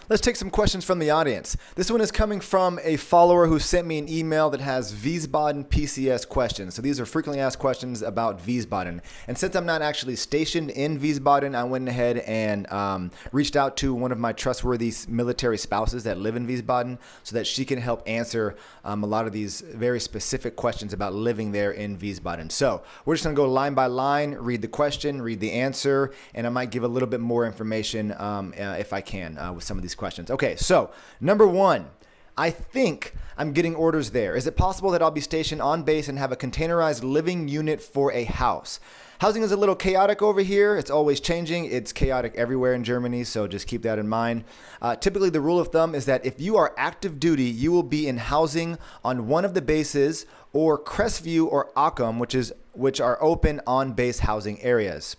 Let's take some questions from the audience. This one is coming from a follower who sent me an email that has Wiesbaden PCS questions. So these are frequently asked questions about Wiesbaden. And since I'm not actually stationed in Wiesbaden, I went ahead and reached out to one of my trustworthy military spouses that live in Wiesbaden so that she can help answer a lot of these very specific questions about living there in Wiesbaden. So we're just going to go line by line, read the question, read the answer, and I might give a little bit more information if I can with some of these questions. Okay, so number one, I think I'm getting orders there. Is it possible that I'll be stationed on base and have a containerized living unit for a house? Housing is a little chaotic over here. It's always changing. It's chaotic everywhere in Germany, so just keep that in mind. Typically, the rule of thumb is that if you are active duty, you will be in housing on one of the bases or Crestview or Aachen, which are open on-base housing areas.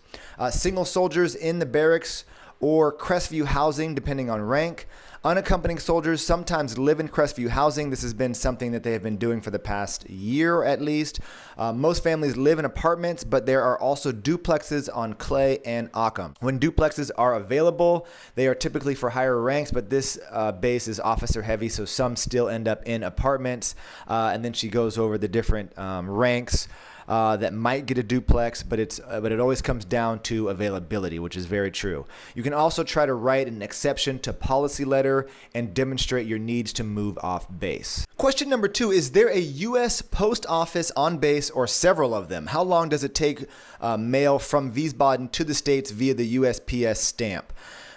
Single soldiers in the barracks or Crestview housing, depending on rank. Unaccompanied soldiers sometimes live in Crestview housing. This has been something that they have been doing for the past year at least. Most families live in apartments, but there are also duplexes on Clay and Aachen. When duplexes are available, they are typically for higher ranks, but this base is officer heavy, so some still end up in apartments. And then she goes over the different ranks that might get a duplex, but it always comes down to availability, which is very true. You can also try to write an exception to policy letter and demonstrate your needs to move off base. Question number 2, is there a U.S. post office on base or several of them? How long does it take mail from Wiesbaden to the States via the USPS stamp?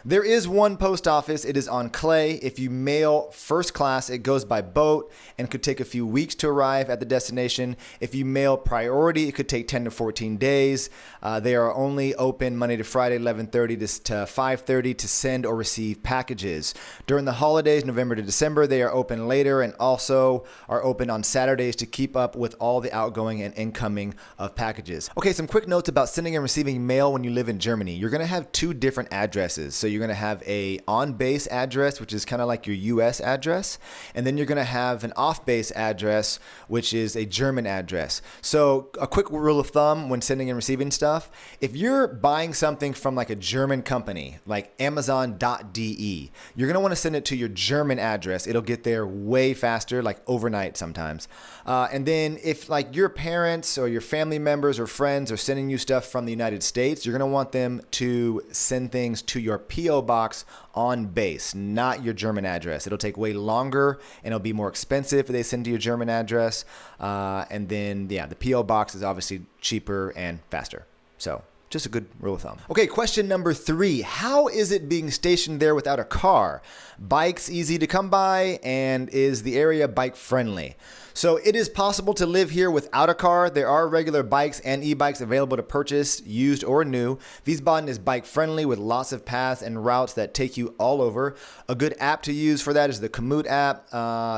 There is one post office. It is on Clay. If you mail first class, it goes by boat and could take a few weeks to arrive at the destination. If you mail priority, it could take 10 to 14 days. They are only open Monday to Friday, 11:30 to 5:30 to send or receive packages. During the holidays, November to December, they are open later and also are open on Saturdays to keep up with all the outgoing and incoming of packages. Okay, some quick notes about sending and receiving mail when you live in Germany. You're going to have two different addresses. So you're going to have a on-base address, which is kind of like your US address, and then you're going to have an off-base address, which is a German address. So a quick rule of thumb when sending and receiving stuff, if you're buying something from like a German company, like Amazon.de, you're going to want to send it to your German address. It'll get there way faster, like overnight sometimes. And then if like your parents or your family members or friends are sending you stuff from the United States, you're going to want them to send things to your P.O. box on base, not your German address. It'll take way longer and it'll be more expensive if they send to your German address. And then, the P.O. box is obviously cheaper and faster. So just a good rule of thumb. Okay, question number 3. How is it being stationed there without a car? Bikes easy to come by, and is the area bike friendly? So it is possible to live here without a car. There are regular bikes and e-bikes available to purchase, used or new. Wiesbaden is bike friendly with lots of paths and routes that take you all over. A good app to use for that is the Komoot app.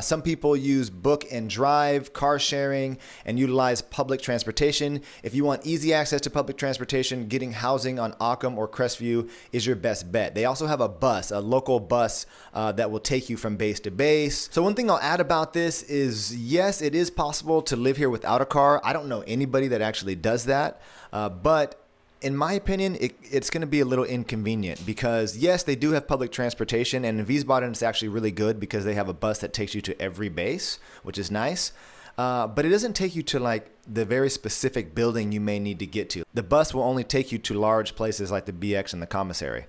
Some people use Book and Drive, car sharing, and utilize public transportation. If you want easy access to public transportation, getting housing on Aachen or Crestview is your best bet. They also have a local bus that will take you from base to base. So one thing I'll add about this is, yes, it is possible to live here without a car. I don't know anybody that actually does that, but in my opinion, it's going to be a little inconvenient because, yes, they do have public transportation, and in Wiesbaden it's actually really good because they have a bus that takes you to every base, which is nice. But it doesn't take you to like the very specific building you may need to get to. The bus will only take you to large places like the BX and the commissary.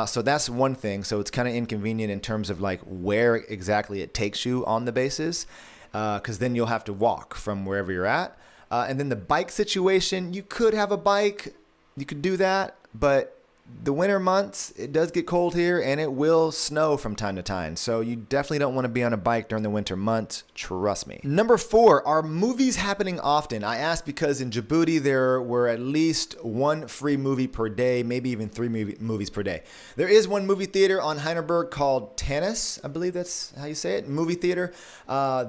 So that's one thing. So it's kind of inconvenient in terms of like where exactly it takes you on the bases, because then you'll have to walk from wherever you're at. And then the bike situation, you could have a bike, you could do that, but the winter months, it does get cold here and it will snow from time to time. So you definitely don't want to be on a bike during the winter months. Trust me. Number 4, are movies happening often? I asked because in Djibouti, there were at least one free movie per day, maybe even 3 movies per day. There is one movie theater on Heineberg called Tanis. I believe that's how you say it. Movie theater.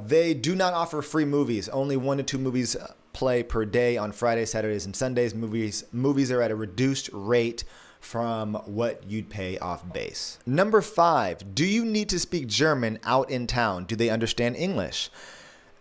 They do not offer free movies. Only 1 to 2 movies play per day on Fridays, Saturdays, and Sundays. Movies are at a reduced rate from what you'd pay off base. Number 5, do you need to speak German out in town? Do they understand English?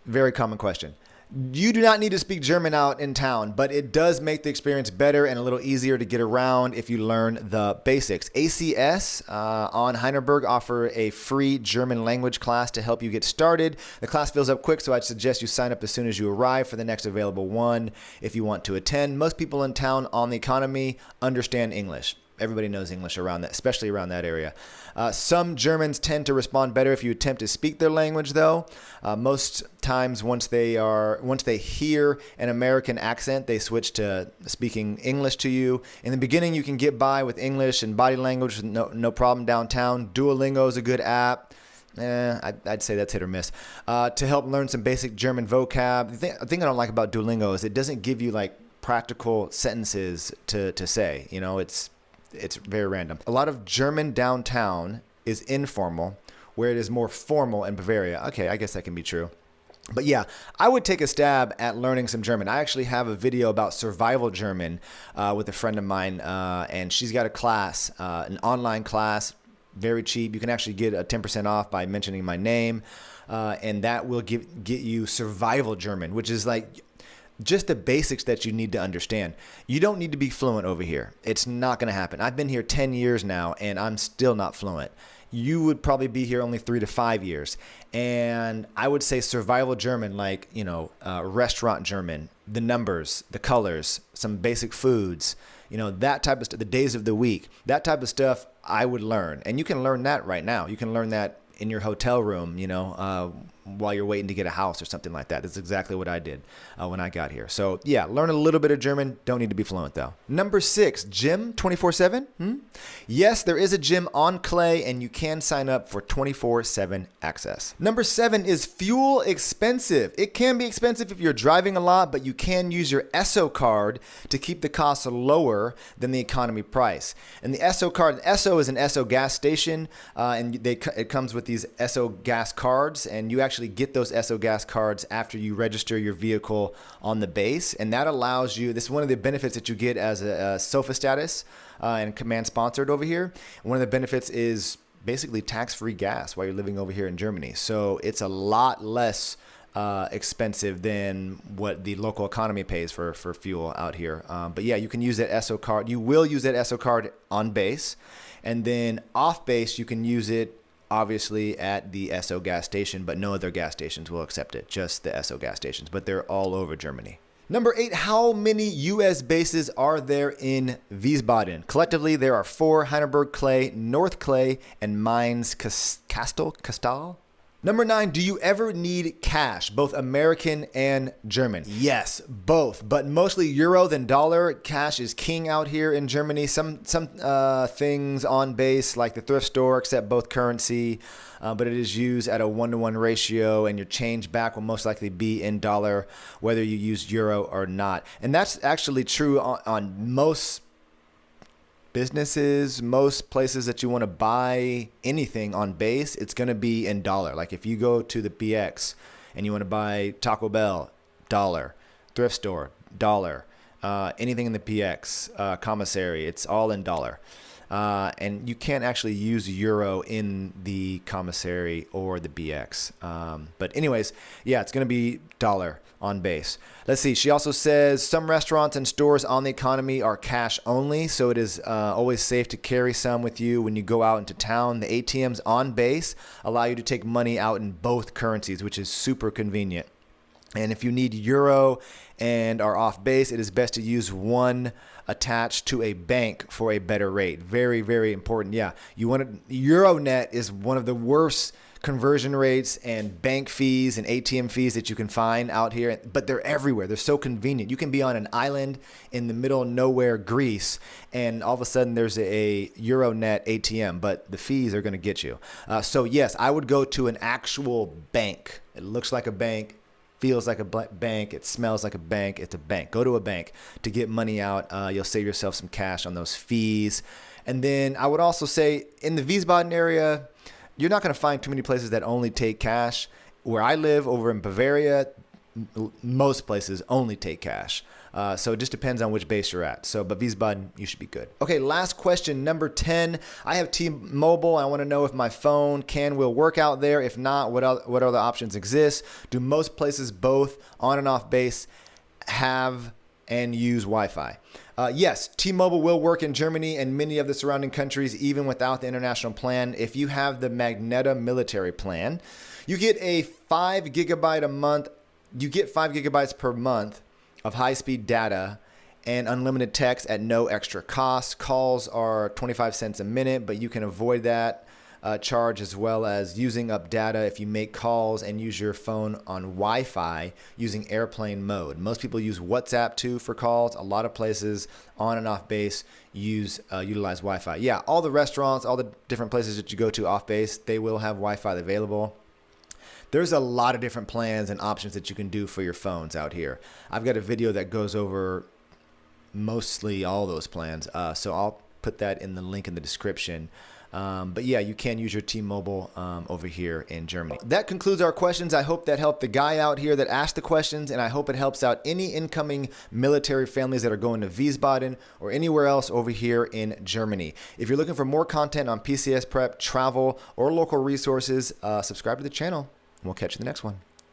Very common question. You do not need to speak German out in town, but it does make the experience better and a little easier to get around if you learn the basics. ACS on Heidelberg offer a free German language class to help you get started. The class fills up quick, so I'd suggest you sign up as soon as you arrive for the next available one if you want to attend. Most people in town on the economy understand English. Everybody knows English around that, especially around that area. Some Germans tend to respond better if you attempt to speak their language, though. Most times, once they hear an American accent, they switch to speaking English to you. In the beginning, you can get by with English and body language, no problem downtown. Duolingo is a good app. I'd say that's hit or miss. To help learn some basic German vocab. The thing I don't like about Duolingo is it doesn't give you like practical sentences to say. You know, it's very random. A lot of German downtown is informal, where it is more formal in Bavaria. Okay, I guess that can be true. But yeah, I would take a stab at learning some German. I actually have a video about survival German with a friend of mine, and she's got a class, an online class, very cheap. You can actually get a 10% off by mentioning my name, and that will get you survival German, which is like just the basics that you need to understand. You don't need to be fluent over here. It's not going to happen. I've been here 10 years now, and I'm still not fluent. You would probably be here only 3 to 5 years. And I would say survival German, like, restaurant German, the numbers, the colors, some basic foods, that type of stuff, the days of the week, that type of stuff I would learn. And you can learn that right now. You can learn that in your hotel room, while you're waiting to get a house or something like that. That's exactly what I did when I got here. So yeah, learn a little bit of German. Don't need to be fluent though. Number 6, gym 24/7. Yes, there is a gym on Clay and you can sign up for 24/7 access. Number 7 is fuel expensive. It can be expensive if you're driving a lot, but you can use your ESSO card to keep the costs lower than the economy price. And the ESSO card, ESSO is an ESSO gas station, and it comes with these ESSO gas cards, and you actually get those ESSO gas cards after you register your vehicle on the base, and that allows you, this is one of the benefits that you get as a SOFA status and command sponsored over here. One of the benefits is basically tax-free gas while you're living over here in Germany. So it's a lot less expensive than what the local economy pays for fuel out here. But yeah, you can use that ESSO card. You will use that ESSO card on base, and then off base you can use it obviously at the ESSO gas station, but no other gas stations will accept it, just the ESSO gas stations, but they're all over Germany. Number 8, how many U.S. bases are there in Wiesbaden? Collectively, there are 4: Heidelberg Clay, North Clay, and Mainz Kastel. Number 9, do you ever need cash, both American and German? Yes, both, but mostly euro than dollar. Cash is king out here in Germany. Some things on base, like the thrift store, accept both currency, but it is used at a 1-to-1 ratio, and your change back will most likely be in dollar, whether you use euro or not. And that's actually true on most businesses, most places that you want to buy anything on base, it's going to be in dollar. Like if you go to the BX and you want to buy Taco Bell, dollar, thrift store, dollar, anything in the PX, commissary, it's all in dollar. And you can't actually use euro in the commissary or the BX. But anyways, yeah, it's going to be dollar on base. Let's see. She also says some restaurants and stores on the economy are cash only, so it is always safe to carry some with you when you go out into town. The ATMs on base allow you to take money out in both currencies, which is super convenient. And if you need euro and are off base, it is best to use one attached to a bank for a better rate. Very, very important. Yeah, Euronet is one of the worst conversion rates and bank fees and ATM fees that you can find out here, but they're everywhere. They're so convenient. You can be on an island in the middle of nowhere, Greece, and all of a sudden there's a Euronet ATM, but the fees are going to get you. So yes, I would go to an actual bank. It looks like a bank, feels like a bank, it smells like a bank, it's a bank. Go to a bank to get money out. You'll save yourself some cash on those fees. And then I would also say in the Wiesbaden area, you're not going to find too many places that only take cash. Where I live over in Bavaria, most places only take cash. So it just depends on which base you're at. So, but Wiesbaden, you should be good. Okay, last question, number 10. I have T-Mobile. I want to know if my phone will work out there. If not, what other options exist? Do most places, both on and off base, have and use Wi-Fi? Yes, T-Mobile will work in Germany and many of the surrounding countries, even without the international plan. If you have the Magneta military plan, you get a 5 gigabyte a month. You get 5 gigabytes per month of high-speed data and unlimited text at no extra cost. Calls are 25 cents a minute, but you can avoid that charge, as well as using up data if you make calls and use your phone on Wi-Fi using airplane mode. Most people use WhatsApp too for calls. A lot of places on and off base utilize Wi-Fi. Yeah, all the restaurants, all the different places that you go to off base, they will have Wi-Fi available. There's a lot of different plans and options that you can do for your phones out here. I've got a video that goes over mostly all those plans, so I'll put that in the link in the description. But yeah, you can use your T-Mobile over here in Germany. That concludes our questions. I hope that helped the guy out here that asked the questions, and I hope it helps out any incoming military families that are going to Wiesbaden or anywhere else over here in Germany. If you're looking for more content on PCS prep, travel, or local resources, subscribe to the channel, and we'll catch you in the next one.